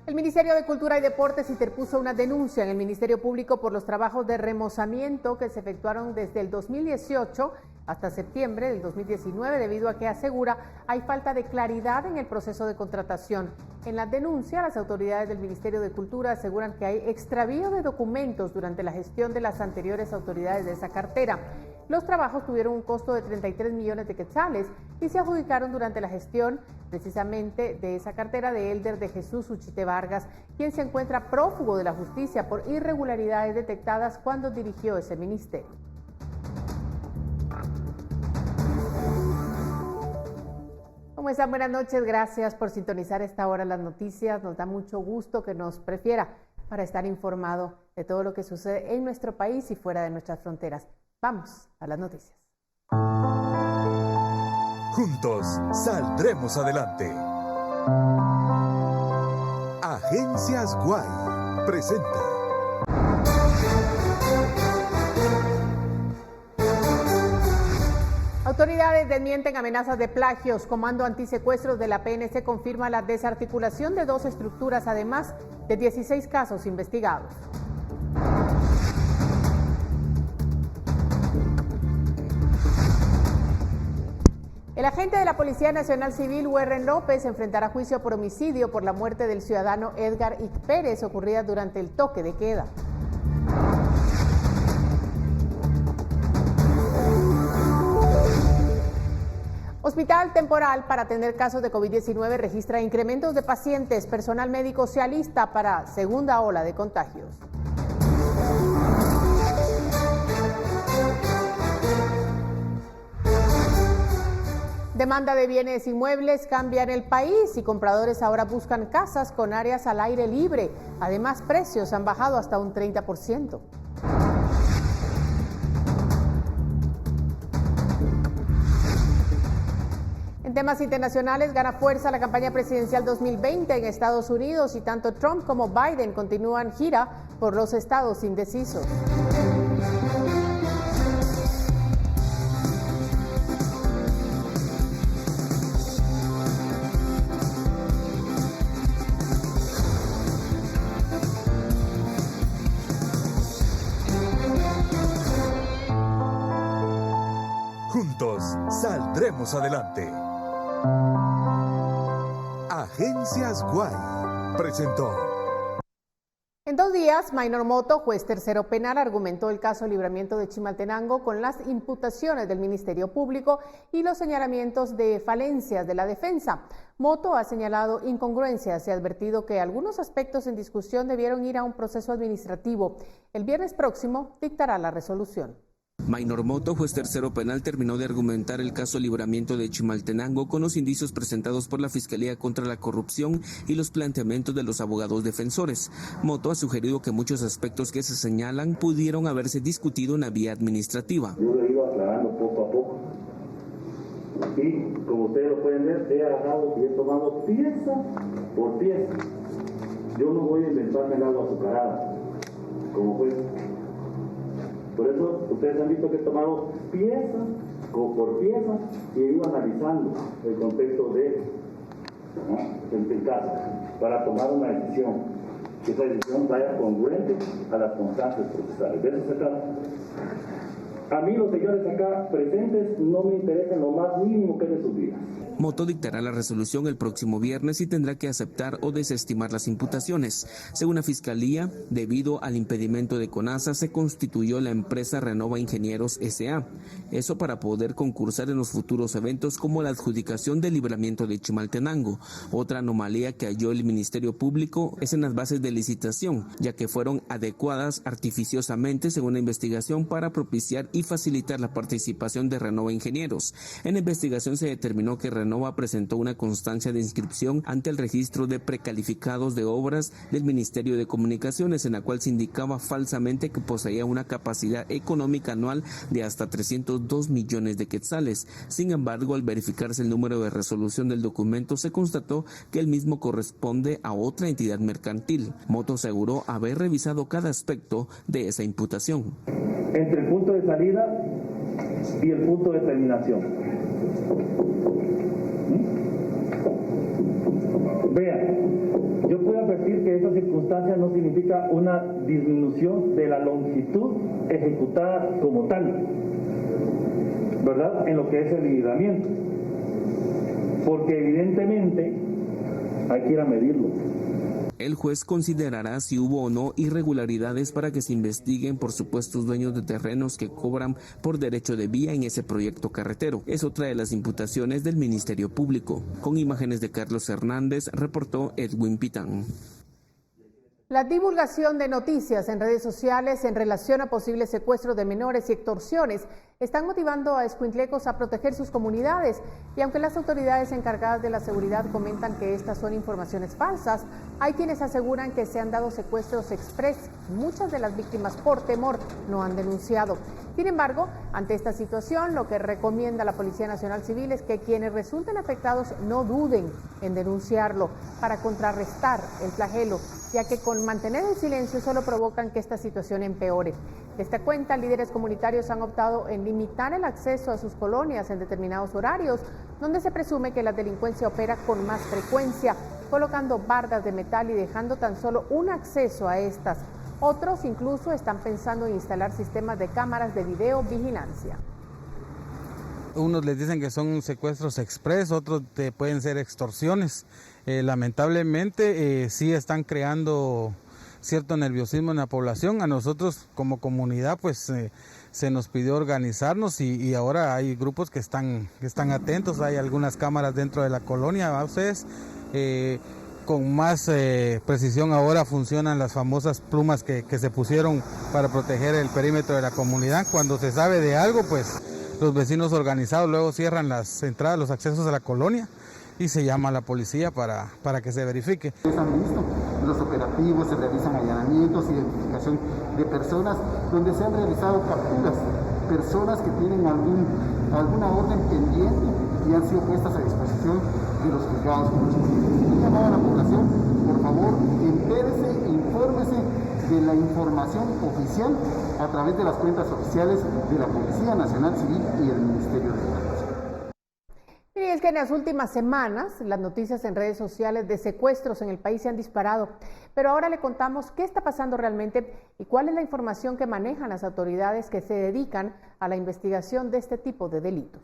El Ministerio de Cultura y Deportes interpuso una denuncia en el Ministerio Público por los trabajos de remozamiento que se efectuaron desde el 2018 hasta septiembre del 2019, debido a que, asegura, hay falta de claridad en el proceso de contratación. En la denuncia, las autoridades del Ministerio de Cultura aseguran que hay extravío de documentos durante la gestión de las anteriores autoridades de esa cartera. Los trabajos tuvieron un costo de 33 millones de quetzales y se adjudicaron durante la gestión precisamente de esa cartera de Elder de Jesús Uchite Vargas, quien se encuentra prófugo de la justicia por irregularidades detectadas cuando dirigió ese ministerio. ¿Cómo están? Buenas noches, gracias por sintonizar esta hora las noticias. Nos da mucho gusto que nos prefiera para estar informado de todo lo que sucede en nuestro país y fuera de nuestras fronteras. Vamos a las noticias. Juntos saldremos adelante. Agencias Guay presenta. Autoridades desmienten amenazas de plagios. Comando Antisecuestros de la PNC confirma la desarticulación de 2 estructuras, además de 16 casos investigados. El agente de la Policía Nacional Civil, Werren López, enfrentará juicio por homicidio por la muerte del ciudadano Edgar Ick Pérez, ocurrida durante el toque de queda. Hospital Temporal para atender casos de COVID-19 registra incrementos de pacientes. Personal médico se alista para segunda ola de contagios. Demanda de bienes inmuebles cambia en el país y compradores ahora buscan casas con áreas al aire libre. Además, precios han bajado hasta un 30%. En temas internacionales, gana fuerza la campaña presidencial 2020 en Estados Unidos y tanto Trump como Biden continúan gira por los estados indecisos. Juntos saldremos adelante. Agencias Guay presentó. En 2 días, Maynor Moto, juez tercero penal, argumentó el caso Libramiento de Chimaltenango con las imputaciones del Ministerio Público y los señalamientos de falencias de la defensa. Moto ha señalado incongruencias y ha advertido que algunos aspectos en discusión debieron ir a un proceso administrativo. El viernes próximo dictará la resolución. Maynor Moto, juez tercero penal, terminó de argumentar el caso Libramiento de Chimaltenango con los indicios presentados por la Fiscalía contra la Corrupción y los planteamientos de los abogados defensores. Moto ha sugerido que muchos aspectos que se señalan pudieron haberse discutido en la vía administrativa. Yo lo he ido aclarando poco a poco y, como ustedes lo pueden ver, he agarrado y he tomado pieza por pieza. Yo no voy a inventarme el agua azucarada, como fue. Por eso ustedes han visto que he tomado pieza por pieza y he ido analizando el contexto del caso para tomar una decisión, que esa decisión vaya congruente a las constancias procesales. De eso se trata. A mí, los señores acá presentes, no me interesa en lo más mínimo que de sus vidas. Moto dictará la resolución el próximo viernes y tendrá que aceptar o desestimar las imputaciones. Según la Fiscalía, debido al impedimento de CONASA, se constituyó la empresa Renova Ingenieros S.A. Eso para poder concursar en los futuros eventos como la adjudicación del Libramiento de Chimaltenango. Otra anomalía que halló el Ministerio Público es en las bases de licitación, ya que fueron adecuadas artificiosamente según la investigación para propiciar y facilitar la participación de Renova Ingenieros. En la investigación se determinó que Renova presentó una constancia de inscripción ante el registro de precalificados de obras del Ministerio de Comunicaciones, en la cual se indicaba falsamente que poseía una capacidad económica anual de hasta 302 millones de quetzales. Sin embargo, al verificarse el número de resolución del documento, se constató que el mismo corresponde a otra entidad mercantil. Moto aseguró haber revisado cada aspecto de esa imputación. Entre el punto de salida y el punto de terminación. Vean, yo puedo advertir no significa una disminución de la longitud ejecutada como tal, ¿verdad? En lo que es el liquidamiento. Porque evidentemente hay que ir a medirlo. El juez considerará si hubo o no irregularidades para que se investiguen por supuestos dueños de terrenos que cobran por derecho de vía en ese proyecto carretero. Es otra de las imputaciones del Ministerio Público. Con imágenes de Carlos Hernández, reportó Edwin Pitán. La divulgación de noticias en redes sociales en relación a posibles secuestros de menores y extorsiones están motivando a escuintlecos a proteger sus comunidades, y aunque las autoridades encargadas de la seguridad comentan que estas son informaciones falsas, hay quienes aseguran que se han dado secuestros express. Muchas de las víctimas, por temor, no han denunciado. Sin embargo, ante esta situación, lo que recomienda la Policía Nacional Civil es que quienes resulten afectados no duden en denunciarlo para contrarrestar el flagelo, ya que con mantener el silencio solo provocan que esta situación empeore. De esta cuenta, líderes comunitarios han optado en limitar el acceso a sus colonias en determinados horarios, donde se presume que la delincuencia opera con más frecuencia, colocando bardas de metal y dejando tan solo un acceso a estas. Otros incluso están pensando en instalar sistemas de cámaras de videovigilancia. Unos les dicen que son secuestros express, otros pueden ser extorsiones. Lamentablemente sí están creando cierto nerviosismo en la población. A nosotros como comunidad pues se nos pidió organizarnos y ahora hay grupos que están atentos. Hay algunas cámaras dentro de la colonia, ustedes. Con más precisión ahora funcionan las famosas plumas que se pusieron para proteger el perímetro de la comunidad. Cuando se sabe de algo, pues los vecinos organizados luego cierran las entradas, los accesos a la colonia y se llama a la policía para que se verifique. Han visto los operativos, se realizan allanamientos, identificación de personas donde se han realizado capturas, personas que tienen alguna orden pendiente y han sido puestas a disposición de los juzgados. Un llamado a la población, por favor, entérese, infórmese de la información oficial a través de las cuentas oficiales de la Policía Nacional Civil y el Ministerio de Defensa. Y es que en las últimas semanas las noticias en redes sociales de secuestros en el país se han disparado, pero ahora le contamos qué está pasando realmente y cuál es la información que manejan las autoridades que se dedican a la investigación de este tipo de delitos.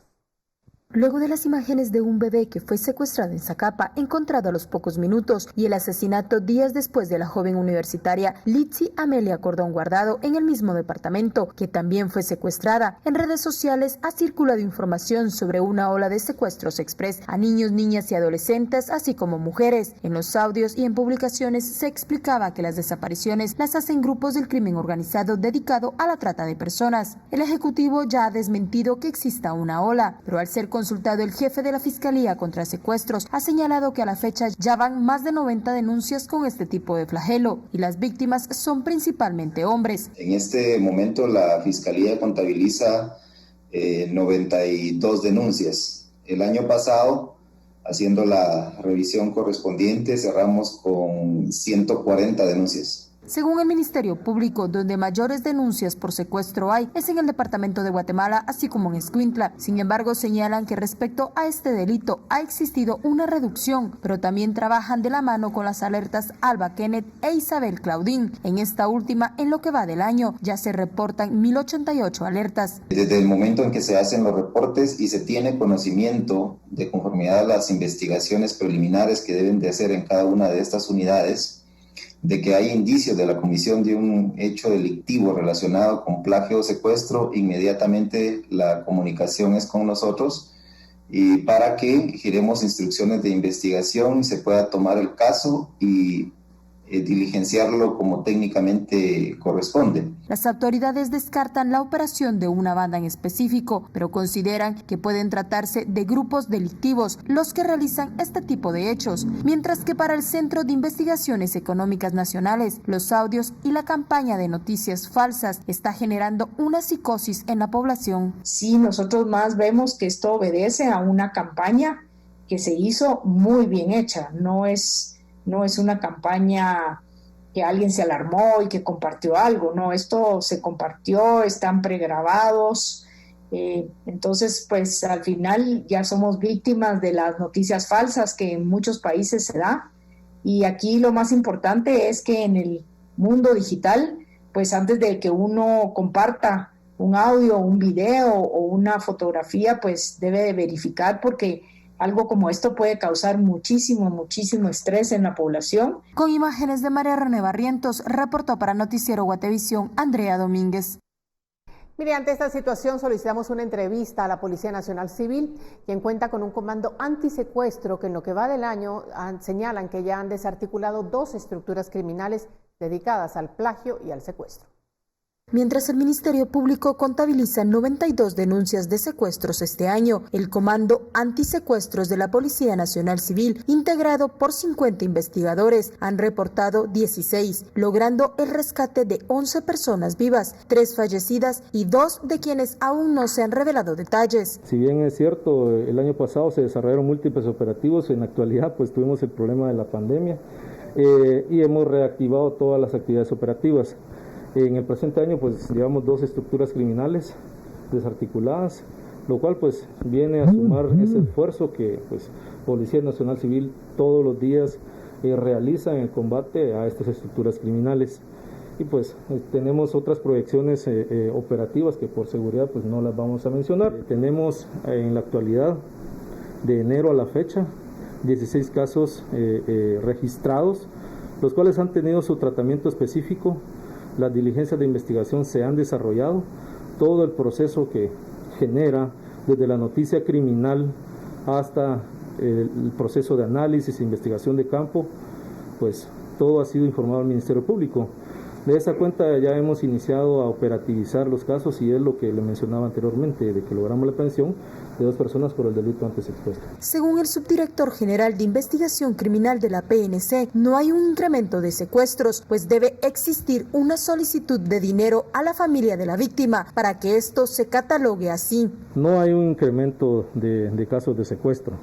Luego de las imágenes de un bebé que fue secuestrado en Zacapa, encontrado a los pocos minutos, y el asesinato días después de la joven universitaria Litsi Amelia Cordón Guardado en el mismo departamento, que también fue secuestrada, en redes sociales ha circulado información sobre una ola de secuestros express a niños, niñas y adolescentes, así como mujeres. En los audios y en publicaciones se explicaba que las desapariciones las hacen grupos del crimen organizado dedicado a la trata de personas. El Ejecutivo ya ha desmentido que exista una ola, pero al ser consultado, el jefe de la Fiscalía contra Secuestros ha señalado que a la fecha ya van más de 90 denuncias con este tipo de flagelo y las víctimas son principalmente hombres. En este momento la Fiscalía contabiliza 92 denuncias. El año pasado, haciendo la revisión correspondiente, cerramos con 140 denuncias. Según el Ministerio Público, donde mayores denuncias por secuestro hay es en el departamento de Guatemala, así como en Escuintla. Sin embargo, señalan que respecto a este delito ha existido una reducción, pero también trabajan de la mano con las alertas Alba Kenneth e Isabel Claudín. En esta última, en lo que va del año, ya se reportan 1088 alertas. Desde el momento en que se hacen los reportes y se tiene conocimiento de conformidad a las investigaciones preliminares que deben de hacer en cada una de estas unidades, de que hay indicios de la comisión de un hecho delictivo relacionado con plagio o secuestro, inmediatamente la comunicación es con nosotros y para que giremos instrucciones de investigación y se pueda tomar el caso y diligenciarlo como técnicamente corresponde. Las autoridades descartan la operación de una banda en específico, pero consideran que pueden tratarse de grupos delictivos los que realizan este tipo de hechos, mientras que para el Centro de Investigaciones Económicas Nacionales, los audios y la campaña de noticias falsas está generando una psicosis en la población. Sí, nosotros más vemos que esto obedece a una campaña que se hizo muy bien hecha, no es una campaña que alguien se alarmó y que compartió algo, no, esto se compartió, están pregrabados, entonces pues al final ya somos víctimas de las noticias falsas que en muchos países se da, y aquí lo más importante es que en el mundo digital, pues antes de que uno comparta un audio, un video o una fotografía, pues debe de verificar, porque algo como esto puede causar muchísimo estrés en la población. Con imágenes de María René Barrientos, reportó para Noticiero Guatevisión, Andrea Domínguez. Mire, ante esta situación solicitamos una entrevista a la Policía Nacional Civil, quien cuenta con un comando antisecuestro que en lo que va del año señalan que ya han desarticulado 2 estructuras criminales dedicadas al plagio y al secuestro. Mientras el Ministerio Público contabiliza 92 denuncias de secuestros este año, el Comando Antisecuestros de la Policía Nacional Civil, integrado por 50 investigadores, han reportado 16, logrando el rescate de 11 personas vivas, 3 fallecidas y 2 de quienes aún no se han revelado detalles. Si bien es cierto, el año pasado se desarrollaron múltiples operativos, en la actualidad pues tuvimos el problema de la pandemia y hemos reactivado todas las actividades operativas. En el presente año pues llevamos 2 estructuras criminales desarticuladas, lo cual pues viene a sumar ese esfuerzo que pues Policía Nacional Civil todos los días realiza en el combate a estas estructuras criminales. Y pues tenemos otras proyecciones operativas que por seguridad pues no las vamos a mencionar. Tenemos en la actualidad, de enero a la fecha, 16 casos registrados, los cuales han tenido su tratamiento específico. Las diligencias de investigación se han desarrollado, todo el proceso que genera desde la noticia criminal hasta el proceso de análisis e investigación de campo, pues todo ha sido informado al Ministerio Público. De esa cuenta ya hemos iniciado a operativizar los casos y es lo que le mencionaba anteriormente, de que logramos la aprehensión de 2 personas por el delito antisecuestro. Según el subdirector general de Investigación Criminal de la PNC, no hay un incremento de secuestros, pues debe existir una solicitud de dinero a la familia de la víctima para que esto se catalogue así. No hay un incremento de casos de secuestro,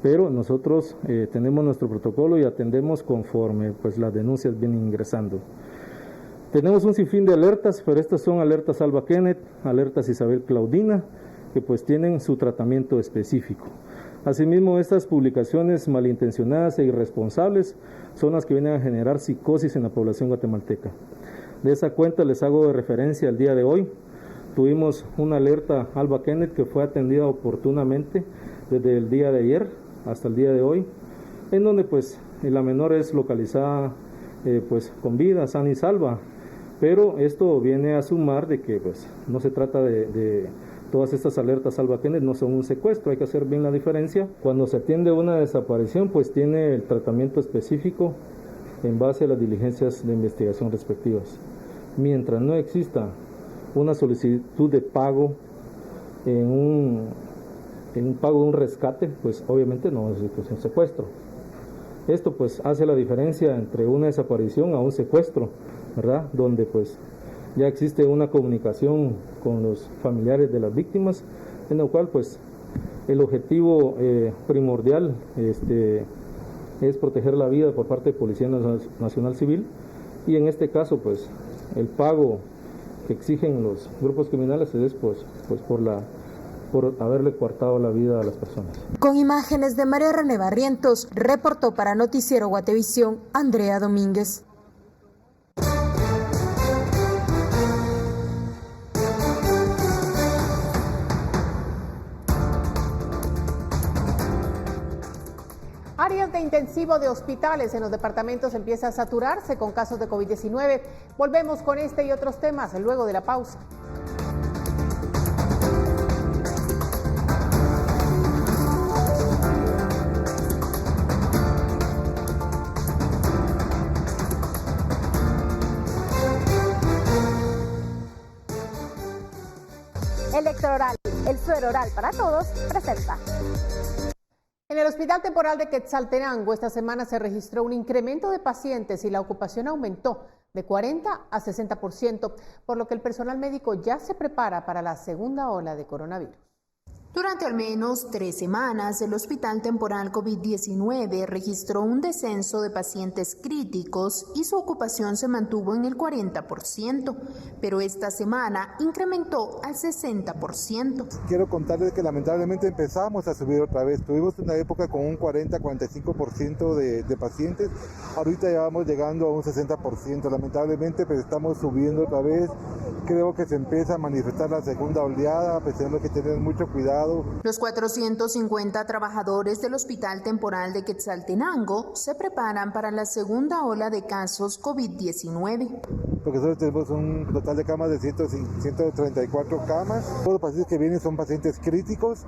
pero nosotros tenemos nuestro protocolo y atendemos conforme pues las denuncias vienen ingresando. Tenemos un sinfín de alertas, pero estas son alertas Alba Kenneth, alertas Isabel Claudina, que pues tienen su tratamiento específico. Asimismo, estas publicaciones malintencionadas e irresponsables son las que vienen a generar psicosis en la población guatemalteca. De esa cuenta les hago de referencia al día de hoy. Tuvimos una alerta Alba Kenneth que fue atendida oportunamente desde el día de ayer hasta el día de hoy, en donde pues la menor es localizada pues con vida, sana y salva. Pero esto viene a sumar de que pues no se trata de todas estas alertas Alba Kenneth, no son un secuestro, hay que hacer bien la diferencia. Cuando se atiende una desaparición, pues tiene el tratamiento específico en base a las diligencias de investigación respectivas. Mientras no exista una solicitud de pago en un pago de un rescate, pues obviamente no es un secuestro. Esto pues hace la diferencia entre una desaparición a un secuestro, ¿verdad? Donde pues ya existe una comunicación con los familiares de las víctimas, en lo cual pues el objetivo primordial es proteger la vida por parte de Policía Nacional Civil, y en este caso pues el pago que exigen los grupos criminales es pues por haberle coartado la vida a las personas. Con imágenes de María René Barrientos, reportó para Noticiero Guatevisión, Andrea Domínguez. Áreas de intensivo de hospitales en los departamentos empieza a saturarse con casos de COVID-19. Volvemos con este y otros temas luego de la pausa. Electroral, el suero oral para todos, presenta. En el Hospital Temporal de Quetzaltenango esta semana se registró un incremento de pacientes y la ocupación aumentó de 40 a 60%, por lo que el personal médico ya se prepara para la segunda ola de coronavirus. Durante al menos 3 semanas, el Hospital Temporal COVID-19 registró un descenso de pacientes críticos y su ocupación se mantuvo en el 40%, pero esta semana incrementó al 60%. Quiero contarles que lamentablemente empezamos a subir otra vez. Tuvimos una época con un 40-45% de pacientes. Ahorita ya vamos llegando a un 60%. Lamentablemente, pero estamos subiendo otra vez. Creo que se empieza a manifestar la segunda oleada, pues tenemos que tener mucho cuidado. Los 450 trabajadores del Hospital Temporal de Quetzaltenango se preparan para la segunda ola de casos COVID-19. Porque nosotros tenemos un total de camas de 134 camas. Todos los pacientes que vienen son pacientes críticos.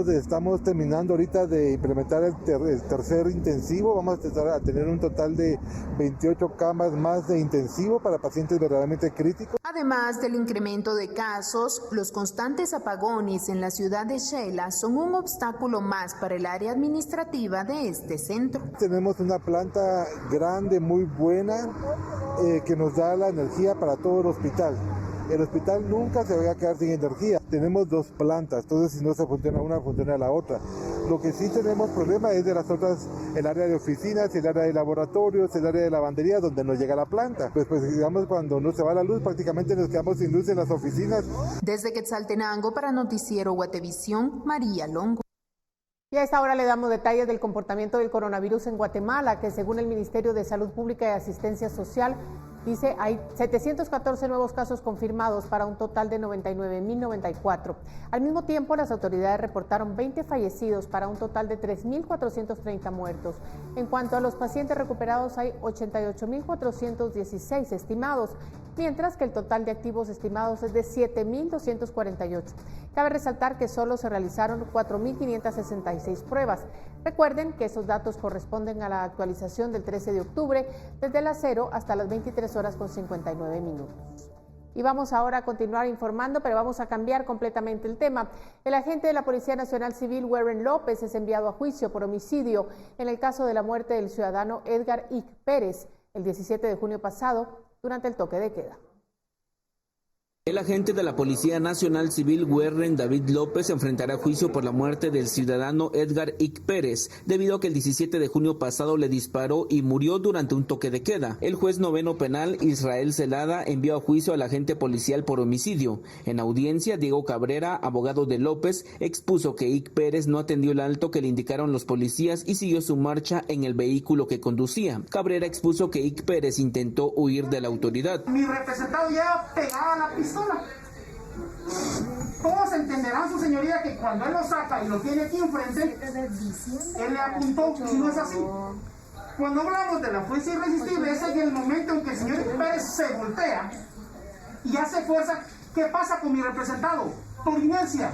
Estamos terminando ahorita de implementar el tercer intensivo. Vamos a tener un total de 28 camas más de intensivo para pacientes verdaderamente críticos. Además del incremento de casos, los constantes apagones en la ciudad de Xela son un obstáculo más para el área administrativa de este centro. Tenemos una planta grande, muy buena, que nos da la energía para todo el hospital. El hospital nunca se va a quedar sin energía. Tenemos 2 plantas, entonces si no se funciona una, funciona la otra. Lo que sí tenemos problema es de las otras, el área de oficinas, el área de laboratorios, el área de lavandería, donde no llega la planta. Pues digamos, cuando no se va la luz, prácticamente nos quedamos sin luz en las oficinas. Desde Quetzaltenango para Noticiero Guatevisión, María Longo. Y a esta hora le damos detalles del comportamiento del coronavirus en Guatemala, que según el Ministerio de Salud Pública y Asistencia Social, dice hay 714 nuevos casos confirmados para un total de 99.094. Al mismo tiempo, las autoridades reportaron 20 fallecidos para un total de 3.430 muertos. En cuanto a los pacientes recuperados, hay 88.416 estimados, mientras que el total de activos estimados es de 7.248. Cabe resaltar que solo se realizaron 4.566 pruebas. Recuerden que esos datos corresponden a la actualización del 13 de octubre, desde las 0 hasta las 23 horas con 59 minutos. Y vamos ahora a continuar informando, pero vamos a cambiar completamente el tema. El agente de la Policía Nacional Civil, Werren López, es enviado a juicio por homicidio en el caso de la muerte del ciudadano Edgar Ick Pérez el 17 de junio pasado durante el toque de queda. El agente de la Policía Nacional Civil, Werren David López, se enfrentará a juicio por la muerte del ciudadano Edgar Ick Pérez, debido a que el 17 de junio pasado le disparó y murió durante un toque de queda. El juez noveno penal, Israel Celada, envió a juicio al agente policial por homicidio. En audiencia, Diego Cabrera, abogado de López, expuso que Ick Pérez no atendió el alto que le indicaron los policías y siguió su marcha en el vehículo que conducía. Cabrera expuso que Ick Pérez intentó huir de la autoridad. Mi representado ya pegaba la pistola. Todos entenderán, su señoría, que cuando él lo saca y lo tiene aquí enfrente, él le apuntó, y no es así. Cuando hablamos de la fuerza irresistible, es en el momento en que el señor Pérez se voltea y hace fuerza. ¿Qué pasa con mi representado? Por inercia.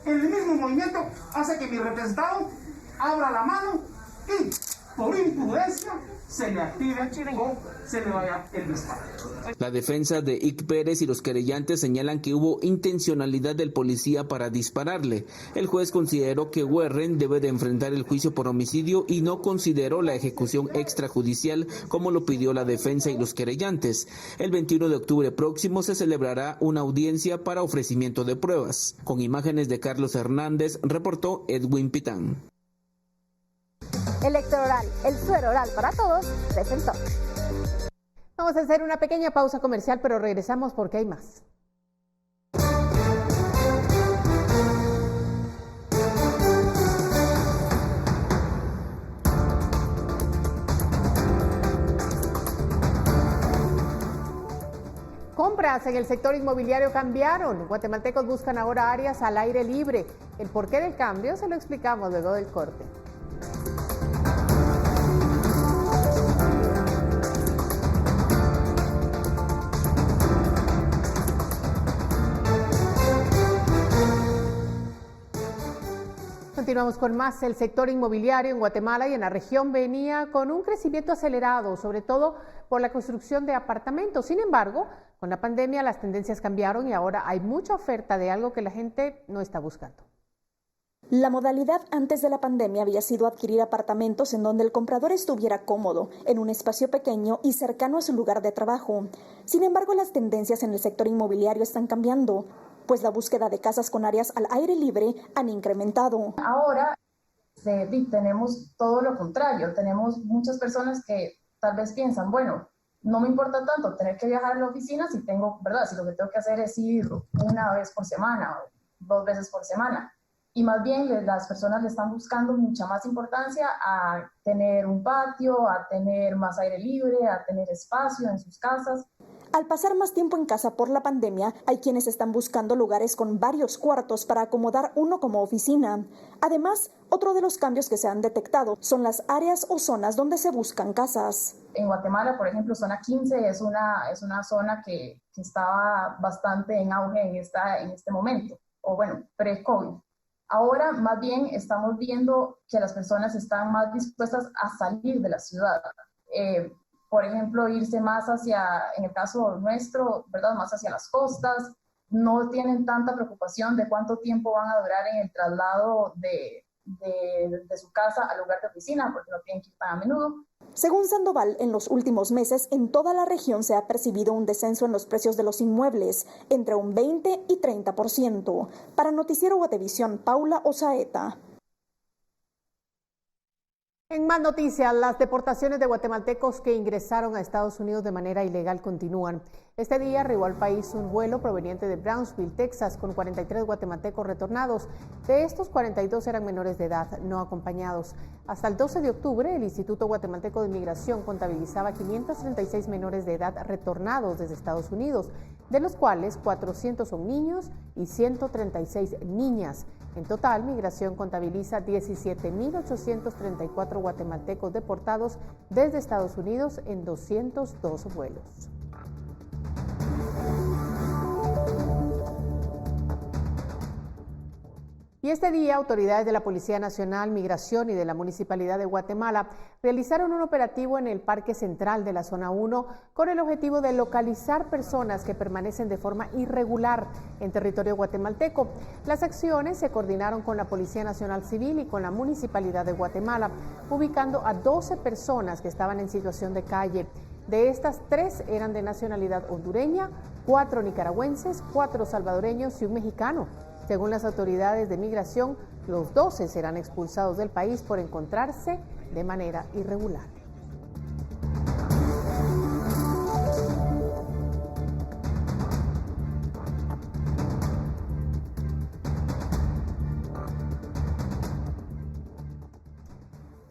En el mismo movimiento hace que mi representado abra la mano y, por imprudencia, se le active o se le vaya el disparo. La defensa de Ick Pérez y los querellantes señalan que hubo intencionalidad del policía para dispararle. El juez consideró que Werren debe de enfrentar el juicio por homicidio y no consideró la ejecución extrajudicial como lo pidió la defensa y los querellantes. El 21 de octubre próximo se celebrará una audiencia para ofrecimiento de pruebas. Con imágenes de Carlos Hernández, reportó Edwin Pitán. Electroral, el suero oral para todos, presentó. Vamos a hacer una pequeña pausa comercial, pero regresamos porque hay más. Compras en el sector inmobiliario cambiaron. Guatemaltecos buscan ahora áreas al aire libre. El porqué del cambio se lo explicamos luego del corte. Continuamos con más. El sector inmobiliario en Guatemala y en la región venía con un crecimiento acelerado, sobre todo por la construcción de apartamentos. Sin embargo, con la pandemia las tendencias cambiaron y ahora hay mucha oferta de algo que la gente no está buscando. La modalidad antes de la pandemia había sido adquirir apartamentos en donde el comprador estuviera cómodo, en un espacio pequeño y cercano a su lugar de trabajo. Sin embargo, las tendencias en el sector inmobiliario están cambiando. pues la búsqueda de casas con áreas al aire libre han incrementado. Ahora tenemos todo lo contrario, tenemos muchas personas que tal vez piensan, bueno, no me importa tanto tener que viajar a la oficina si tengo, ¿verdad? Si lo que tengo que hacer es ir una vez por semana o 2 veces por semana. Y más bien las personas le están buscando mucha más importancia a tener un patio, a tener más aire libre, a tener espacio en sus casas. Al pasar más tiempo en casa por la pandemia, hay quienes están buscando lugares con varios cuartos para acomodar uno como oficina. Además, otro de los cambios que se han detectado son las áreas o zonas donde se buscan casas. En Guatemala, por ejemplo, zona 15 es una zona que estaba bastante en auge en este momento, o bueno, pre-COVID. Ahora, más bien, estamos viendo que las personas están más dispuestas a salir de la ciudad. Por ejemplo, irse más en el caso nuestro, ¿verdad? Más hacia las costas. No tienen tanta preocupación de cuánto tiempo van a durar en el traslado de su casa al lugar de oficina, porque no tienen que ir tan a menudo. Según Sandoval, en los últimos meses en toda la región se ha percibido un descenso en los precios de los inmuebles, entre un 20 y 30%. Para Noticiero Guatevisión, Paula Osaeta. En más noticias, las deportaciones de guatemaltecos que ingresaron a Estados Unidos de manera ilegal continúan. Este día arribó al país un vuelo proveniente de Brownsville, Texas, con 43 guatemaltecos retornados. De estos, 42 eran menores de edad, no acompañados. Hasta el 12 de octubre, el Instituto Guatemalteco de Migración contabilizaba 536 menores de edad retornados desde Estados Unidos, de los cuales 400 son niños y 136 niñas. En total, Migración contabiliza 17.834 guatemaltecos deportados desde Estados Unidos en 202 vuelos. Y este día, autoridades de la Policía Nacional, Migración y de la Municipalidad de Guatemala realizaron un operativo en el Parque Central de la Zona 1 con el objetivo de localizar personas que permanecen de forma irregular en territorio guatemalteco. Las acciones se coordinaron con la Policía Nacional Civil y con la Municipalidad de Guatemala, ubicando a 12 personas que estaban en situación de calle. De estas, 3 eran de nacionalidad hondureña, 4 nicaragüenses, 4 salvadoreños y un mexicano. Según las autoridades de migración, los 12 serán expulsados del país por encontrarse de manera irregular.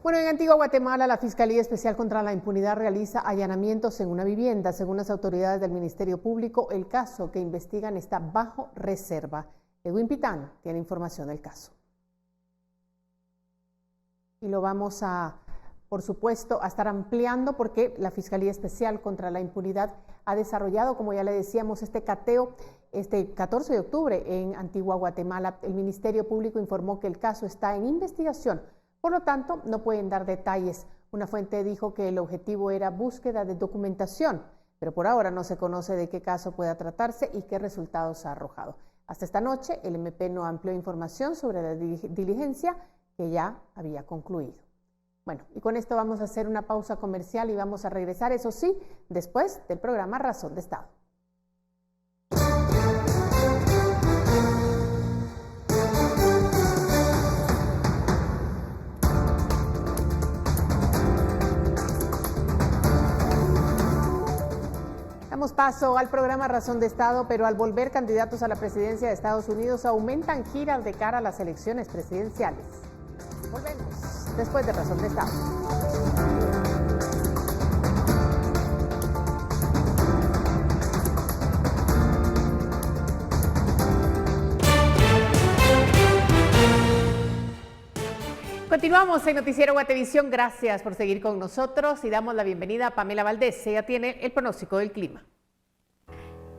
Bueno, en Antigua Guatemala, la Fiscalía Especial contra la Impunidad realiza allanamientos en una vivienda. Según las autoridades del Ministerio Público, el caso que investigan está bajo reserva. Edwin Pitán tiene información del caso. Y lo vamos a, por supuesto, a estar ampliando porque la Fiscalía Especial contra la Impunidad ha desarrollado, como ya le decíamos, este cateo este 14 de octubre en Antigua Guatemala. El Ministerio Público informó que el caso está en investigación, por lo tanto, no pueden dar detalles. Una fuente dijo que el objetivo era búsqueda de documentación, pero por ahora no se conoce de qué caso pueda tratarse y qué resultados ha arrojado. Hasta esta noche, el MP no amplió información sobre la diligencia que ya había concluido. Bueno, y con esto vamos a hacer una pausa comercial y vamos a regresar, eso sí, después del programa Razón de Estado. Damos paso al programa Razón de Estado, pero al volver candidatos a la presidencia de Estados Unidos aumentan giras de cara a las elecciones presidenciales. Volvemos después de Razón de Estado. Continuamos en Noticiero Guatevisión. Gracias por seguir con nosotros y damos la bienvenida a Pamela Valdés. Ella tiene el pronóstico del clima.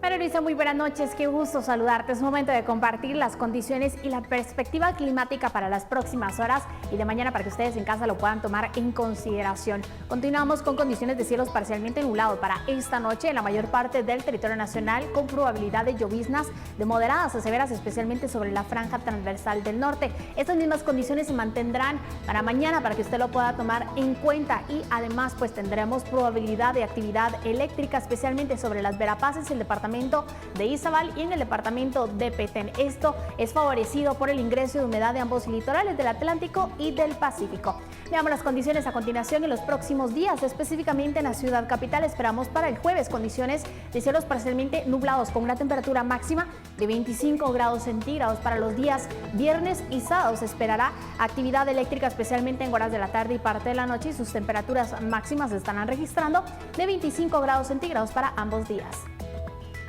María Luisa, muy buenas noches, qué gusto saludarte. Es momento de compartir las condiciones y la perspectiva climática para las próximas horas y de mañana para que ustedes en casa lo puedan tomar en consideración. Continuamos con condiciones de cielos parcialmente nublados para esta noche en la mayor parte del territorio nacional, con probabilidad de lloviznas de moderadas a severas, especialmente sobre la franja transversal del norte. Estas mismas condiciones se mantendrán para mañana para que usted lo pueda tomar en cuenta y además pues tendremos probabilidad de actividad eléctrica, especialmente sobre las Verapaces y el departamento departamento de Izabal y en el departamento de Petén. Esto es favorecido por el ingreso de humedad de ambos litorales del Atlántico y del Pacífico. Veamos las condiciones a continuación en los próximos días, específicamente en la ciudad capital. Esperamos para el jueves condiciones de cielos parcialmente nublados con una temperatura máxima de 25 grados centígrados. Para los días viernes y sábado se esperará actividad eléctrica, especialmente en horas de la tarde y parte de la noche, y sus temperaturas máximas se estarán registrando de 25 grados centígrados para ambos días.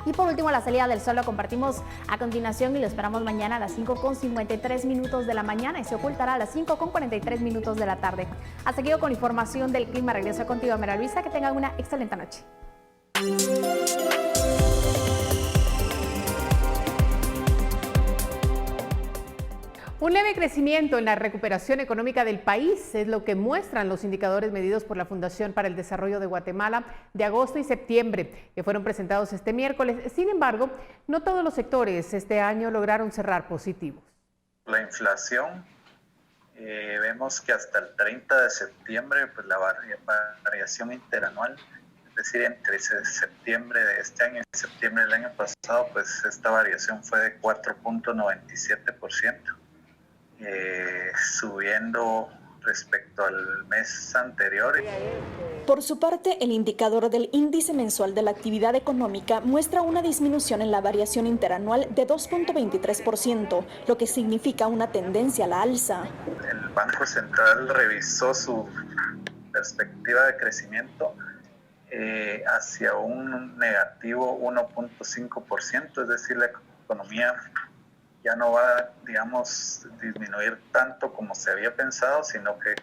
Y por último, la salida del sol lo compartimos a continuación y lo esperamos mañana a las 5:53 de la mañana y se ocultará a las 5:43 de la tarde. Hasta aquí con información del clima. Regreso contigo, Mera Luisa. Que tengan una excelente noche. Un leve crecimiento en la recuperación económica del país es lo que muestran los indicadores medidos por la Fundación para el Desarrollo de Guatemala de agosto y septiembre, que fueron presentados este miércoles. Sin embargo, no todos los sectores este año lograron cerrar positivos. La inflación, vemos que hasta el 30 de septiembre, pues la variación interanual, es decir, entre septiembre de este año y septiembre del año pasado, pues esta variación fue de 4.97%. Subiendo respecto al mes anterior. Por su parte, el indicador del índice mensual de la actividad económica muestra una disminución en la variación interanual de 2.23%, lo que significa una tendencia a la alza. El Banco Central revisó su perspectiva de crecimiento hacia un negativo 1.5%, es decir, la economía ya no va, digamos, disminuir tanto como se había pensado, sino que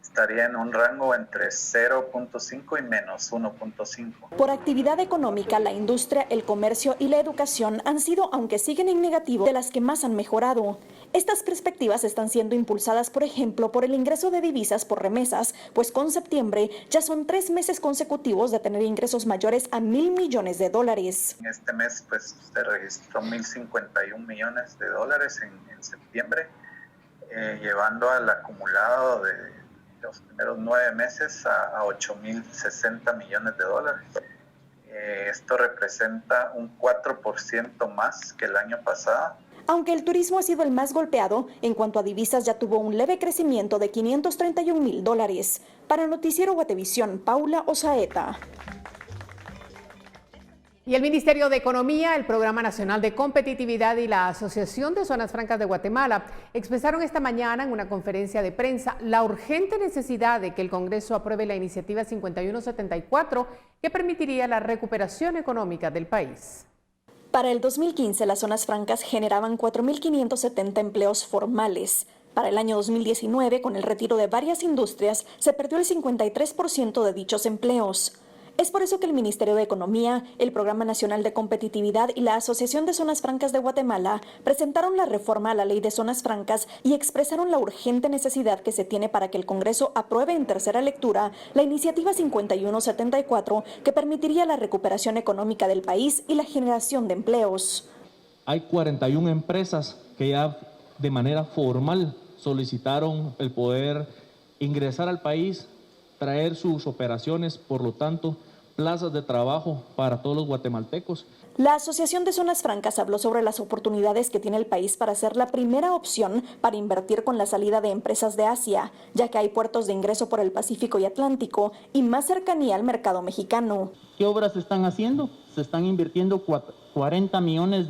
estaría en un rango entre 0.5 y menos 1.5. Por actividad económica, la industria, el comercio y la educación han sido, aunque siguen en negativo, de las que más han mejorado. Estas perspectivas están siendo impulsadas, por ejemplo, por el ingreso de divisas por remesas, pues con septiembre ya son 3 meses consecutivos de tener ingresos mayores a $1,000 millones. En este mes pues se registró $1,051 millones en septiembre, llevando al acumulado de los primeros 9 meses a $8,060 millones. Esto representa un 4% más que el año pasado. Aunque el turismo ha sido el más golpeado, en cuanto a divisas ya tuvo un leve crecimiento de $531,000. Para Noticiero Guatevisión, Paula Osaeta. Y el Ministerio de Economía, el Programa Nacional de Competitividad y la Asociación de Zonas Francas de Guatemala expresaron esta mañana en una conferencia de prensa la urgente necesidad de que el Congreso apruebe la iniciativa 5174 que permitiría la recuperación económica del país. Para el 2015, las zonas francas generaban 4.570 empleos formales. Para el año 2019, con el retiro de varias industrias, se perdió el 53% de dichos empleos. Es por eso que el Ministerio de Economía, el Programa Nacional de Competitividad y la Asociación de Zonas Francas de Guatemala presentaron la reforma a la Ley de Zonas Francas y expresaron la urgente necesidad que se tiene para que el Congreso apruebe en tercera lectura la iniciativa 5174 que permitiría la recuperación económica del país y la generación de empleos. Hay 41 empresas que ya de manera formal solicitaron el poder ingresar al país, traer sus operaciones, por lo tanto, plazas de trabajo para todos los guatemaltecos. La Asociación de Zonas Francas habló sobre las oportunidades que tiene el país para ser la primera opción para invertir con la salida de empresas de Asia, ya que hay puertos de ingreso por el Pacífico y Atlántico y más cercanía al mercado mexicano. ¿Qué obras se están haciendo? Se están invirtiendo $40 millones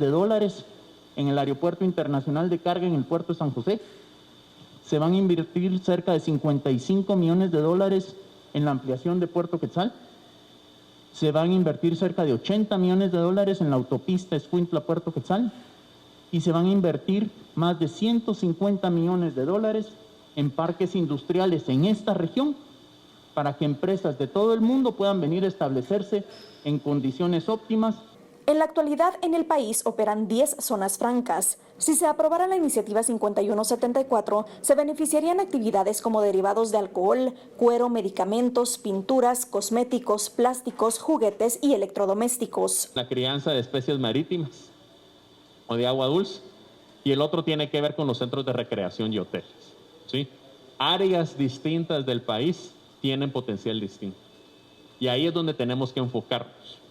en el Aeropuerto Internacional de Carga en el Puerto de San José. Se van a invertir cerca de $55 millones en la ampliación de Puerto Quetzal. Se van a invertir cerca de $80 millones en la autopista Escuintla-Puerto Quetzal. Y se van a invertir más de $150 millones en parques industriales en esta región para que empresas de todo el mundo puedan venir a establecerse en condiciones óptimas. En la actualidad, en el país operan 10 zonas francas. Si se aprobara la iniciativa 5174, se beneficiarían actividades como derivados de alcohol, cuero, medicamentos, pinturas, cosméticos, plásticos, juguetes y electrodomésticos. La crianza de especies marítimas o de agua dulce, y el otro tiene que ver con los centros de recreación y hoteles, ¿sí? Áreas distintas del país tienen potencial distinto. Y ahí es donde tenemos que enfocarnos,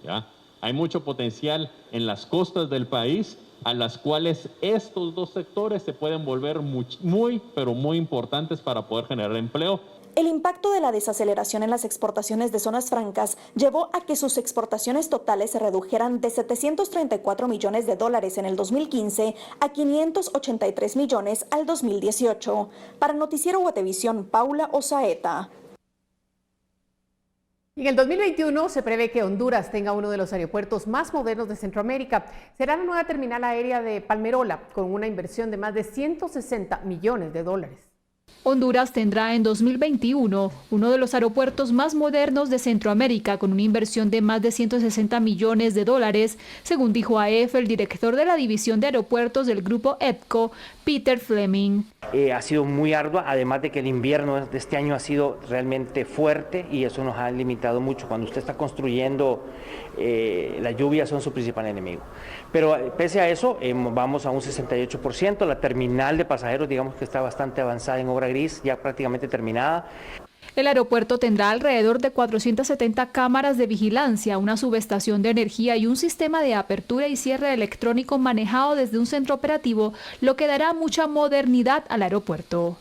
¿ya? Hay mucho potencial en las costas del país, a las cuales estos dos sectores se pueden volver pero muy importantes para poder generar empleo. El impacto de la desaceleración en las exportaciones de zonas francas llevó a que sus exportaciones totales se redujeran de $734 millones en el 2015 a 583 millones al 2018. Para Noticiero Guatevisión, Paula Osaeta. En el 2021 se prevé que Honduras tenga uno de los aeropuertos más modernos de Centroamérica. Será la nueva terminal aérea de Palmerola, con una inversión de más de $160 millones. Honduras tendrá en 2021 uno de los aeropuertos más modernos de Centroamérica, con una inversión de más de $160 millones, según dijo a EFE el director de la división de aeropuertos del grupo ETCO, Peter Fleming. Ha sido muy ardua, además de que el invierno de este año ha sido realmente fuerte y eso nos ha limitado mucho. Cuando usted está construyendo, las lluvias son su principal enemigo. Pero pese a eso, vamos a un 68%. La terminal de pasajeros, digamos que está bastante avanzada en obra gris, ya prácticamente terminada. El aeropuerto tendrá alrededor de 470 cámaras de vigilancia, una subestación de energía y un sistema de apertura y cierre electrónico manejado desde un centro operativo, lo que dará mucha modernidad al aeropuerto.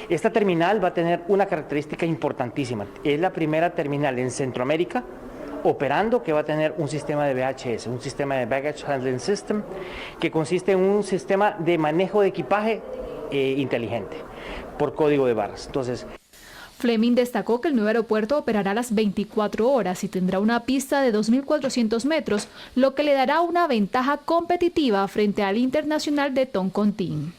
Esta terminal va a tener una característica importantísima. Es la primera terminal en Centroamérica operando que va a tener un sistema de VHS, un sistema de Baggage Handling System, que consiste en un sistema de manejo de equipaje inteligente por código de barras. Entonces, Fleming destacó que el nuevo aeropuerto operará las 24 horas y tendrá una pista de 2.400 metros, lo que le dará una ventaja competitiva frente al Internacional de Toncontín.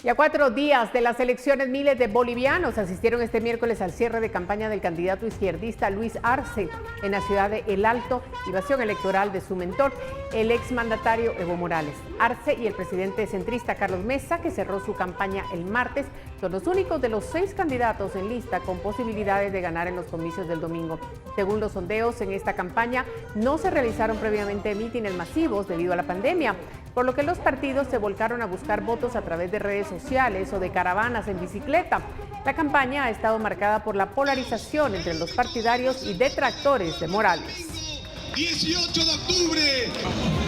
Y a 4 días de las elecciones, miles de bolivianos asistieron este miércoles al cierre de campaña del candidato izquierdista Luis Arce en la ciudad de El Alto, invasión electoral de su mentor, el exmandatario Evo Morales. Arce y el presidente centrista Carlos Mesa, que cerró su campaña el martes, son los únicos de los 6 candidatos en lista con posibilidades de ganar en los comicios del domingo. Según los sondeos, en esta campaña no se realizaron previamente mítines masivos debido a la pandemia, por lo que los partidos se volcaron a buscar votos a través de redes sociales o de caravanas en bicicleta. La campaña ha estado marcada por la polarización entre los partidarios y detractores de Morales. 18 de octubre,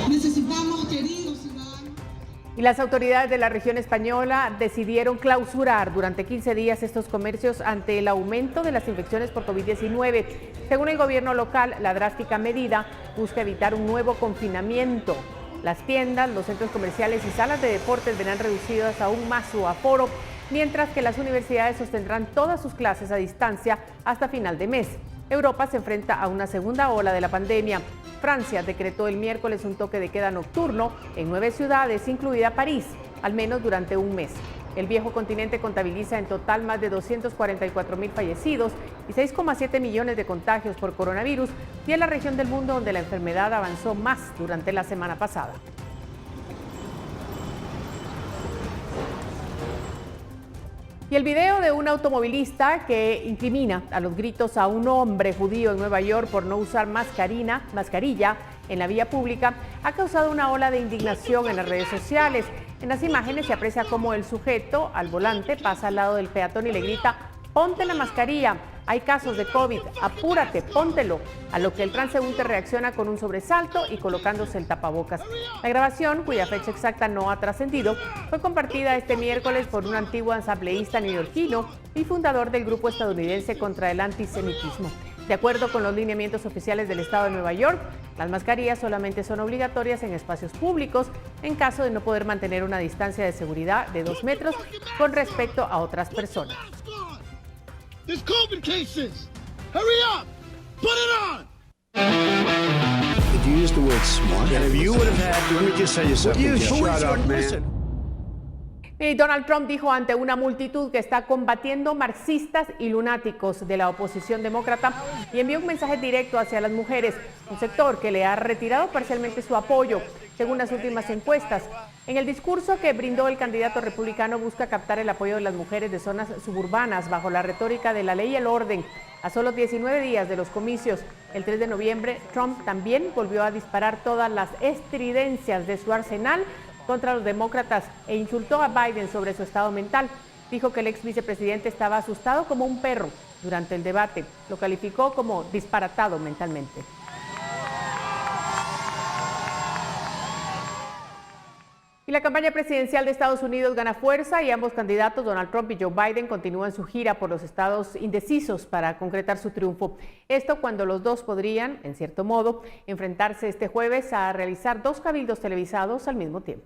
necesitamos, queridos ciudadanos. Y las autoridades de la región española decidieron clausurar durante 15 días estos comercios ante el aumento de las infecciones por COVID-19. Según el gobierno local, la drástica medida busca evitar un nuevo confinamiento. Las tiendas, los centros comerciales y salas de deportes verán reducidas aún más su aforo, mientras que las universidades sostendrán todas sus clases a distancia hasta final de mes. Europa se enfrenta a una segunda ola de la pandemia. Francia decretó el miércoles un toque de queda nocturno en 9 ciudades, incluida París, al menos durante un mes. El viejo continente contabiliza en total más de 244.000 fallecidos y 6,7 millones de contagios por coronavirus, y es la región del mundo donde la enfermedad avanzó más durante la semana pasada. Y el video de un automovilista que incrimina a los gritos a un hombre judío en Nueva York por no usar mascarilla en la vía pública ha causado una ola de indignación en las redes sociales. En las imágenes se aprecia cómo el sujeto al volante pasa al lado del peatón y le grita: "Ponte la mascarilla, hay casos de COVID, apúrate, póntelo", a lo que el transeúnte reacciona con un sobresalto y colocándose el tapabocas. La grabación, cuya fecha exacta no ha trascendido, fue compartida este miércoles por un antiguo asambleísta neoyorquino y fundador del grupo estadounidense contra el antisemitismo. De acuerdo con los lineamientos oficiales del estado de Nueva York, las mascarillas solamente son obligatorias en espacios públicos en caso de no poder mantener una distancia de seguridad de 2 metros con respecto a otras personas. There's COVID cases. Hurry up. Put it on. Did you use the word smart? And if you would have had, let me just tell you something. Shut up, man. Y Donald Trump dijo ante una multitud que está combatiendo marxistas y lunáticos de la oposición demócrata y envió un mensaje directo hacia las mujeres, un sector que le ha retirado parcialmente su apoyo, según las últimas encuestas. En el discurso que brindó el candidato republicano busca captar el apoyo de las mujeres de zonas suburbanas bajo la retórica de la ley y el orden. A solo 19 días de los comicios, el 3 de noviembre, Trump también volvió a disparar todas las estridencias de su arsenal contra los demócratas e insultó a Biden sobre su estado mental. dijo que el ex vicepresidente estaba asustado como un perro durante el debate. Lo calificó como disparatado mentalmente. Y la campaña presidencial de Estados Unidos gana fuerza y ambos candidatos, Donald Trump y Joe Biden, continúan su gira por los estados indecisos para concretar su triunfo. Esto cuando los dos podrían, en cierto modo, enfrentarse este jueves a realizar 2 cabildos televisados al mismo tiempo.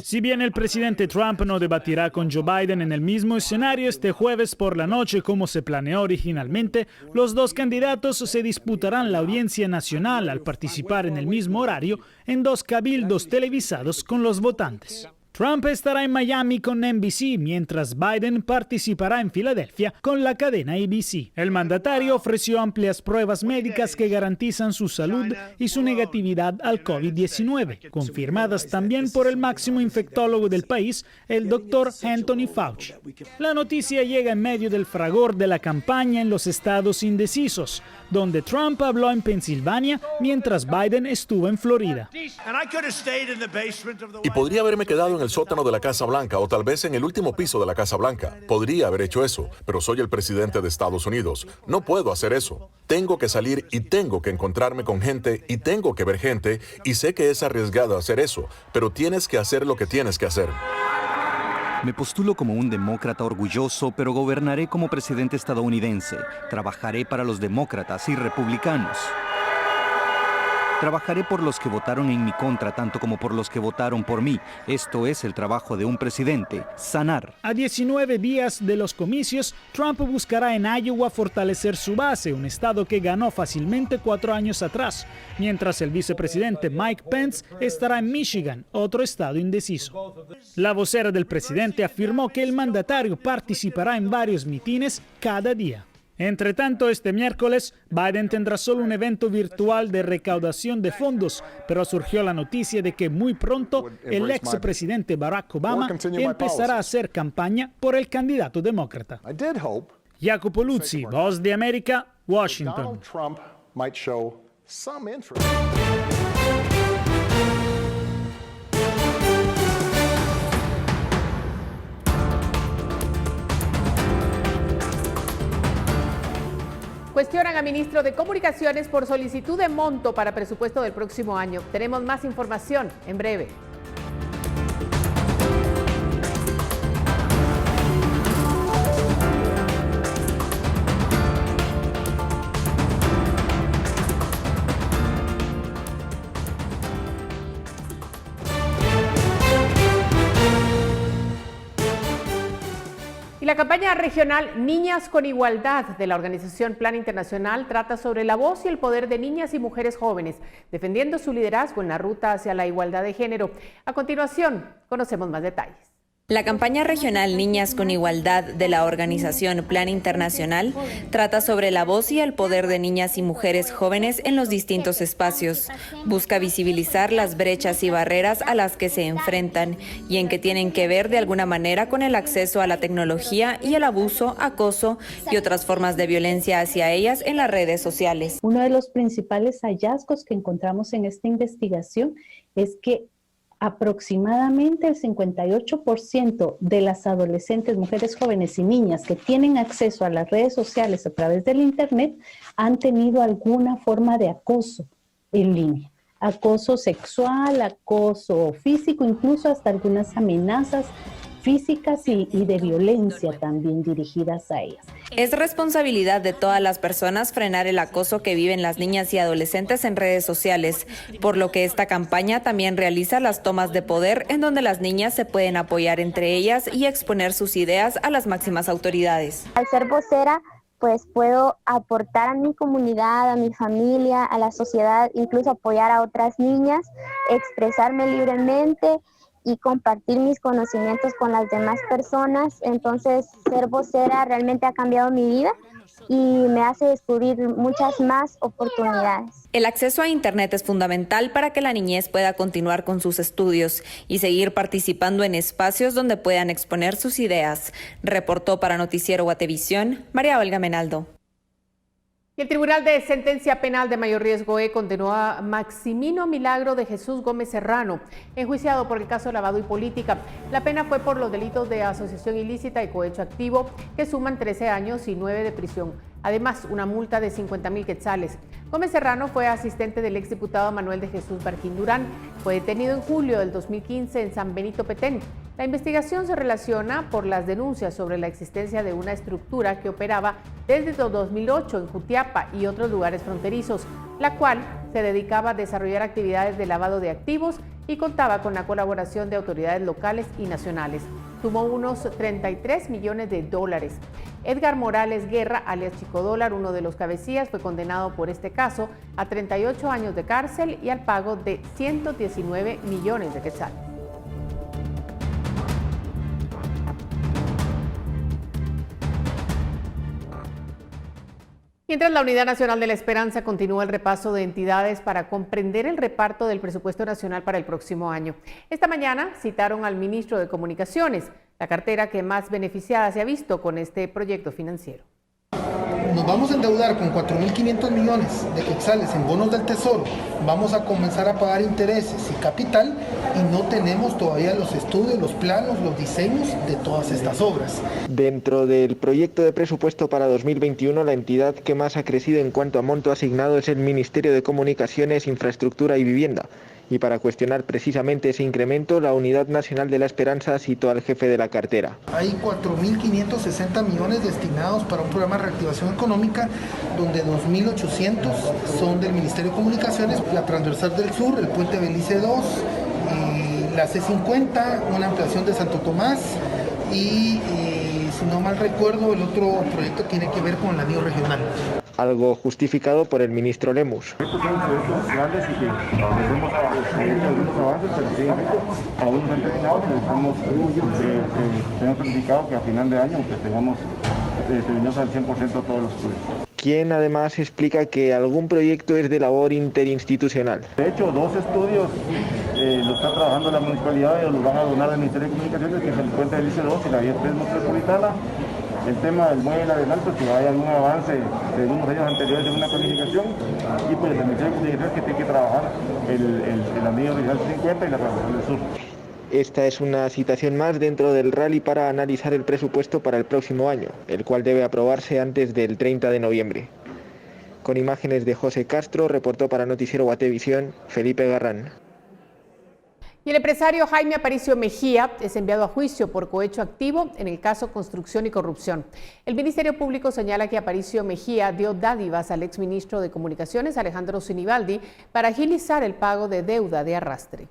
Si bien el presidente Trump no debatirá con Joe Biden en el mismo escenario este jueves por la noche como se planeó originalmente, los dos candidatos se disputarán la audiencia nacional al participar en el mismo horario en 2 cabildos televisados con los votantes. Trump estará en Miami con NBC, mientras Biden participará en Filadelfia con la cadena ABC. El mandatario ofreció amplias pruebas médicas que garantizan su salud y su negatividad al COVID-19, confirmadas también por el máximo infectólogo del país, el doctor Anthony Fauci. La noticia llega en medio del fragor de la campaña en los estados indecisos, donde Trump habló en Pensilvania mientras Biden estuvo en Florida. Y podría haberme quedado en el sótano de la Casa Blanca o tal vez en el último piso de la Casa Blanca. Podría haber hecho eso, pero soy el presidente de Estados Unidos. No puedo hacer eso. Tengo que salir y tengo que encontrarme con gente y tengo que ver gente y sé que es arriesgado hacer eso, pero tienes que hacer lo que tienes que hacer. Me postulo como un demócrata orgulloso, pero gobernaré como presidente estadounidense. Trabajaré para los demócratas y republicanos. Trabajaré por los que votaron en mi contra, tanto como por los que votaron por mí. Esto es el trabajo de un presidente, sanar. A 19 días de los comicios, Trump buscará en Iowa fortalecer su base, un estado que ganó fácilmente 4 años atrás, mientras el vicepresidente Mike Pence estará en Michigan, otro estado indeciso. La vocera del presidente afirmó que el mandatario participará en varios mitines cada día. Entre tanto, este miércoles, Biden tendrá solo un evento virtual de recaudación de fondos, pero surgió la noticia de que muy pronto el expresidente Barack Obama empezará a hacer campaña por el candidato demócrata. Jacopo Luzzi, Voz de América, Washington. Cuestionan a ministro de Comunicaciones por solicitud de monto para presupuesto del próximo año. Tenemos más información en breve. La campaña regional Niñas con Igualdad de la organización Plan Internacional trata sobre la voz y el poder de niñas y mujeres jóvenes, defendiendo su liderazgo en la ruta hacia la igualdad de género. A continuación, conocemos más detalles. La campaña regional Niñas con Igualdad de la organización Plan Internacional trata sobre la voz y el poder de niñas y mujeres jóvenes en los distintos espacios. Busca visibilizar las brechas y barreras a las que se enfrentan y en que tienen que ver de alguna manera con el acceso a la tecnología y el abuso, acoso y otras formas de violencia hacia ellas en las redes sociales. Uno de los principales hallazgos que encontramos en esta investigación es que aproximadamente el 58% de las adolescentes, mujeres jóvenes y niñas que tienen acceso a las redes sociales a través del Internet han tenido alguna forma de acoso en línea. Acoso sexual, acoso físico, incluso hasta algunas amenazas físicas y de violencia también dirigidas a ellas. Es responsabilidad de todas las personas frenar el acoso que viven las niñas y adolescentes en redes sociales, por lo que esta campaña también realiza las tomas de poder en donde las niñas se pueden apoyar entre ellas y exponer sus ideas a las máximas autoridades. Al ser vocera, pues puedo aportar a mi comunidad, a mi familia, a la sociedad, incluso apoyar a otras niñas, expresarme libremente y compartir mis conocimientos con las demás personas. Entonces, ser vocera realmente ha cambiado mi vida y me hace descubrir muchas más oportunidades. El acceso a Internet es fundamental para que la niñez pueda continuar con sus estudios y seguir participando en espacios donde puedan exponer sus ideas. Reportó para Noticiero Guatevisión, María Olga Menaldo. Y el Tribunal de Sentencia Penal de Mayor Riesgo condenó a Maximino Milagro de Jesús Gómez Serrano, enjuiciado por el caso de lavado y política. La pena fue por los delitos de asociación ilícita y cohecho activo, que suman 13 años y 9 de prisión. Además, una multa de 50,000 quetzales. Gómez Serrano fue asistente del exdiputado Manuel de Jesús Barquín Durán. Fue detenido en julio del 2015 en San Benito, Petén. La investigación se relaciona por las denuncias sobre la existencia de una estructura que operaba desde 2008 en Jutiapa y otros lugares fronterizos, la cual se dedicaba a desarrollar actividades de lavado de activos y contaba con la colaboración de autoridades locales y nacionales. Sumó unos 33 millones de dólares. Edgar Morales Guerra, alias Chico Dólar, uno de los cabecillas, fue condenado por este caso a 38 años de cárcel y al pago de 119 millones de quetzales. Mientras la Unidad Nacional de la Esperanza continúa el repaso de entidades para comprender el reparto del presupuesto nacional para el próximo año. Esta mañana citaron al ministro de Comunicaciones, la cartera que más beneficiada se ha visto con este proyecto financiero. Nos vamos a endeudar con 4.500 millones de quetzales en bonos del Tesoro, vamos a comenzar a pagar intereses y capital y no tenemos todavía los estudios, los planos, los diseños de todas estas obras. Dentro del proyecto de presupuesto para 2021, la entidad que más ha crecido en cuanto a monto asignado es el Ministerio de Comunicaciones, Infraestructura y Vivienda. Y para cuestionar precisamente ese incremento, la Unidad Nacional de la Esperanza citó al jefe de la cartera. Hay 4.560 millones destinados para un programa de reactivación económica, donde 2.800 son del Ministerio de Comunicaciones, la Transversal del Sur, el Puente Belice 2, la C50, una ampliación de Santo Tomás y, si no mal recuerdo, el otro proyecto tiene que ver con el anillo regional. Algo justificado por el ministro Lemus. Estos son proyectos grandes y que hemos hecho algunos avances, pero sí, aún no han terminado, pero tenemos planificado que a final de año tengamos terminados al 100% todos los estudios. Quien además explica que algún proyecto es de labor interinstitucional. De hecho, 2 estudios lo está trabajando la municipalidad y los van a donar al Ministerio de Comunicaciones, que es el Puente del Lice 2 y la vía 3 metropolitana. El tema del muelle del adelanto, que hay algún avance de unos años anteriores en una planificación, y pues el Ministerio de Comunicaciones que tiene que trabajar el anillo regional 50 y la Transversal del Sur. Esta es una citación más dentro del rally para analizar el presupuesto para el próximo año, el cual debe aprobarse antes del 30 de noviembre. Con imágenes de José Castro, reportó para Noticiero Guatevisión, Felipe Garrán. Y el empresario Jaime Aparicio Mejía es enviado a juicio por cohecho activo en el caso Construcción y Corrupción. El Ministerio Público señala que Aparicio Mejía dio dádivas al exministro de Comunicaciones, Alejandro Sinibaldi, para agilizar el pago de deuda de arrastre.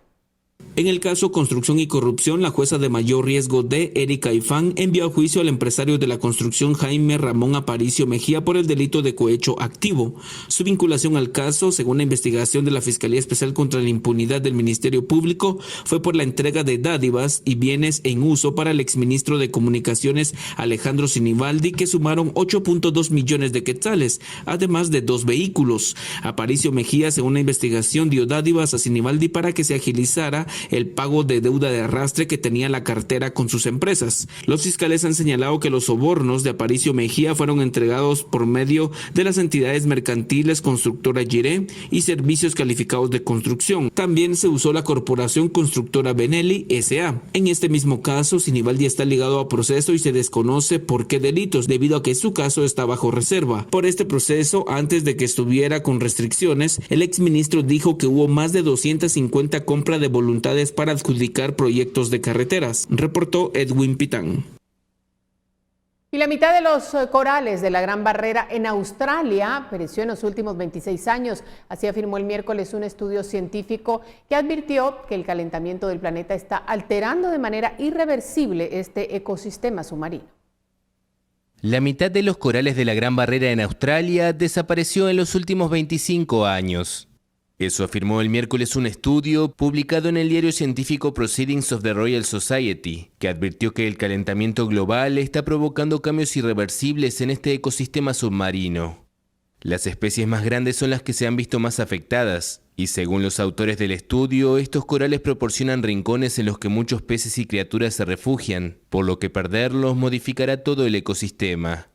En el caso Construcción y Corrupción, la jueza de mayor riesgo D, Erika Ifán, envió a juicio al empresario de la construcción Jaime Ramón Aparicio Mejía por el delito de cohecho activo. Su vinculación al caso, según la investigación de la Fiscalía Especial contra la Impunidad del Ministerio Público, fue por la entrega de dádivas y bienes en uso para el exministro de Comunicaciones Alejandro Sinibaldi, que sumaron 8.2 millones de quetzales, además de 2 vehículos. Aparicio Mejía, según la investigación, dio dádivas a Sinibaldi para que se agilizara el pago de deuda de arrastre que tenía la cartera con sus empresas. Los fiscales han señalado que los sobornos de Aparicio Mejía fueron entregados por medio de las entidades mercantiles Constructora Giré y Servicios Calificados de Construcción. También se usó la Corporación Constructora Benelli S.A. En este mismo caso, Sinibaldi está ligado a proceso y se desconoce por qué delitos, debido a que su caso está bajo reserva. Por este proceso, antes de que estuviera con restricciones, el exministro dijo que hubo más de 250 compras de voluntades para adjudicar proyectos de carreteras, reportó Edwin Pitán. Y la mitad de los corales de la Gran Barrera en Australia pereció en los últimos 26 años. Así afirmó el miércoles un estudio científico que advirtió que el calentamiento del planeta está alterando de manera irreversible este ecosistema submarino. La mitad de los corales de la Gran Barrera en Australia desapareció en los últimos 25 años. Eso afirmó el miércoles un estudio publicado en el diario científico Proceedings of the Royal Society, que advirtió que el calentamiento global está provocando cambios irreversibles en este ecosistema submarino. Las especies más grandes son las que se han visto más afectadas, y según los autores del estudio, estos corales proporcionan rincones en los que muchos peces y criaturas se refugian, por lo que perderlos modificará todo el ecosistema.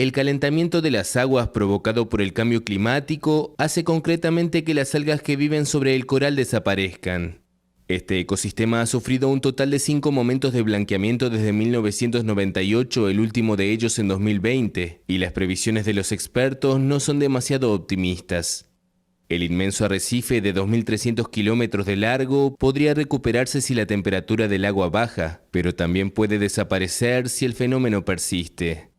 El calentamiento de las aguas provocado por el cambio climático hace concretamente que las algas que viven sobre el coral desaparezcan. Este ecosistema ha sufrido un total de 5 momentos de blanqueamiento desde 1998, el último de ellos en 2020, y las previsiones de los expertos no son demasiado optimistas. El inmenso arrecife de 2.300 kilómetros de largo podría recuperarse si la temperatura del agua baja, pero también puede desaparecer si el fenómeno persiste.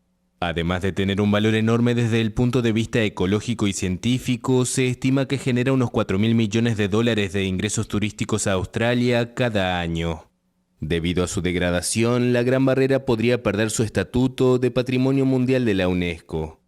Además de tener un valor enorme desde el punto de vista ecológico y científico, se estima que genera unos 4.000 millones de dólares de ingresos turísticos a Australia cada año. Debido a su degradación, la Gran Barrera podría perder su estatuto de Patrimonio Mundial de la UNESCO.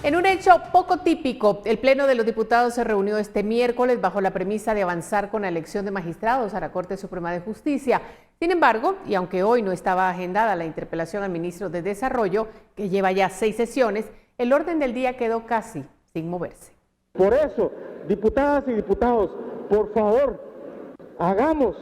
En un hecho poco típico, el Pleno de los Diputados se reunió este miércoles bajo la premisa de avanzar con la elección de magistrados a la Corte Suprema de Justicia. Sin embargo, y aunque hoy no estaba agendada la interpelación al ministro de Desarrollo, que lleva ya 6 sesiones, el orden del día quedó casi sin moverse. Por eso, diputadas y diputados, por favor, hagamos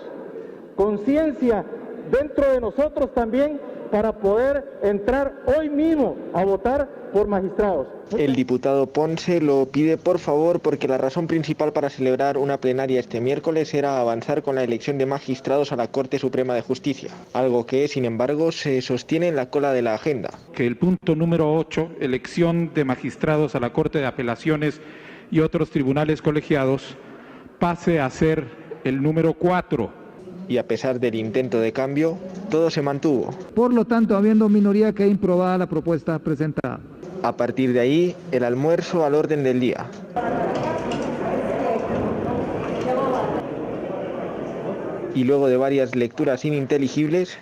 conciencia dentro de nosotros también para poder entrar hoy mismo a votar por magistrados. El diputado Ponce lo pide por favor porque la razón principal para celebrar una plenaria este miércoles era avanzar con la elección de magistrados a la Corte Suprema de Justicia, algo que, sin embargo, se sostiene en la cola de la agenda. Que el punto número 8, elección de magistrados a la Corte de Apelaciones y otros tribunales colegiados, pase a ser el número 4. Y a pesar del intento de cambio, todo se mantuvo. Por lo tanto, habiendo minoría, queda improbada la propuesta presentada. A partir de ahí, el almuerzo al orden del día. Y luego de varias lecturas ininteligibles,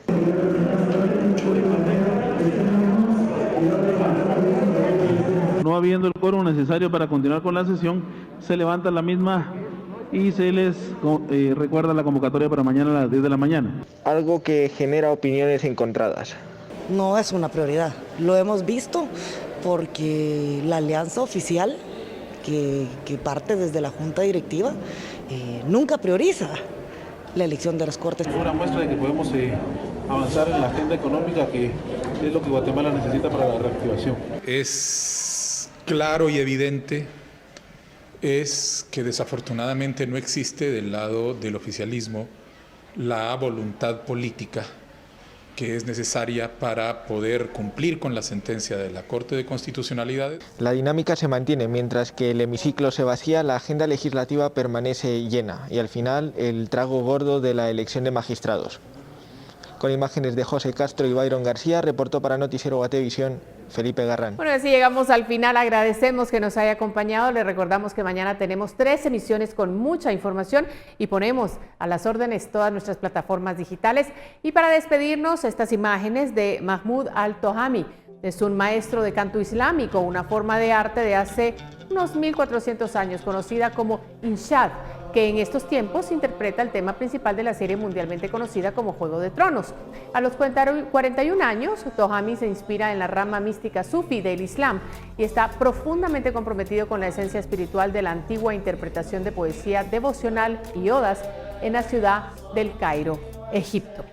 no habiendo el quórum necesario para continuar con la sesión, se levanta la misma y se les recuerda la convocatoria para mañana a las 10 de la mañana. Algo que genera opiniones encontradas. No es una prioridad, lo hemos visto porque la alianza oficial que parte desde la Junta Directiva nunca prioriza la elección de las Cortes. Una muestra de que podemos avanzar en la agenda económica, que es lo que Guatemala necesita para la reactivación. Es claro y evidente es que desafortunadamente no existe del lado del oficialismo la voluntad política que es necesaria para poder cumplir con la sentencia de la Corte de Constitucionalidad. La dinámica se mantiene, mientras que el hemiciclo se vacía, la agenda legislativa permanece llena y al final el trago gordo de la elección de magistrados. Con imágenes de José Castro y Byron García, reportó para Noticiero Guatevisión, Felipe Garrán. Bueno, así llegamos al final. Agradecemos que nos haya acompañado. Les recordamos que mañana tenemos 3 emisiones con mucha información y ponemos a las órdenes todas nuestras plataformas digitales. Y para despedirnos, estas imágenes de Mahmoud Al-Tohami. Es un maestro de canto islámico, una forma de arte de hace unos 1400 años, conocida como Inshad, que en estos tiempos interpreta el tema principal de la serie mundialmente conocida como Juego de Tronos. A los 41 años, Tohami se inspira en la rama mística sufi del Islam y está profundamente comprometido con la esencia espiritual de la antigua interpretación de poesía devocional y odas en la ciudad del Cairo, Egipto.